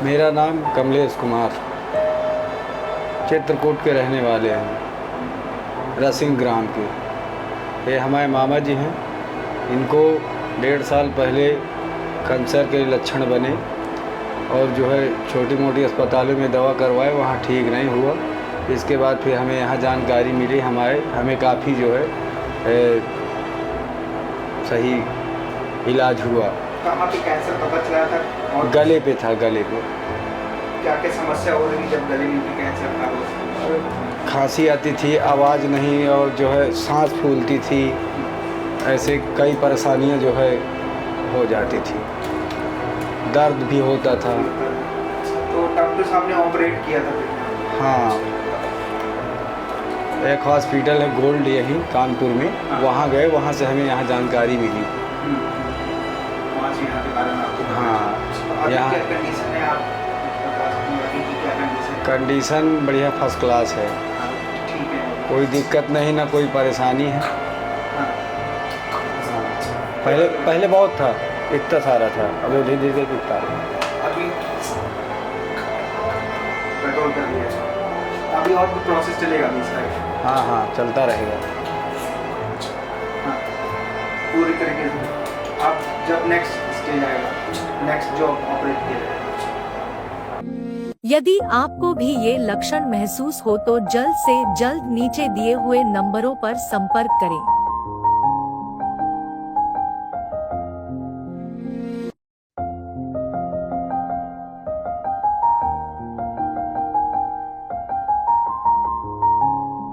मेरा नाम कमलेश कुमार, चित्रकूट के रहने वाले हैं, रसिंग ग्राम के। ये हमारे मामा जी हैं। इनको 1.5 साल पहले कैंसर के लक्षण बने और जो है छोटी मोटी अस्पतालों में दवा करवाए, वहाँ ठीक नहीं हुआ। इसके बाद फिर हमें यहाँ जानकारी मिली, हमें काफ़ी जो है सही इलाज हुआ। कहाँ पे कैंसर पता चला था? और गले पे था, गले पे। क्या क्या समस्या हो रही थी जब गले में कैंसर था? खांसी आती थी, आवाज़ नहीं, और जो है सांस फूलती थी। ऐसे कई परेशानियां जो है हो जाती थी, दर्द भी होता था। तो डॉक्टर साहब ने ऑपरेट किया था फिर? हाँ, एक हॉस्पिटल है गोल्ड यहीं कानपुर में, वहाँ गए, वहाँ से हमें यहाँ जानकारी मिली। वहाँ से यहाँ के बारे में आपको? हाँ, यहाँ यहाँ क्या कंडीशन है, आप बता सकते हैं अभी की क्या कंडीशन है? कंडीशन बढ़िया, फर्स्ट क्लास है। ठीक है, कोई दिक्कत नहीं, ना कोई परेशानी है। हाँ। पहले बहुत था, इतना सारा था, अब धीरे धीरे दिखता है। अभी पेट्रोल कर दिया, अभी और भी प्रोसेस चलेगा अभी इसका? हाँ, चलता रहेगा। हाँ, पूरी तरीके से आप जब नेक्स्ट स्टेज आएगा, नेक्स्ट जॉब ऑपरेट किया जाएगा। यदि आपको भी ये लक्षण महसूस हो तो जल्द से जल्द नीचे दिए हुए नंबरों पर संपर्क करें।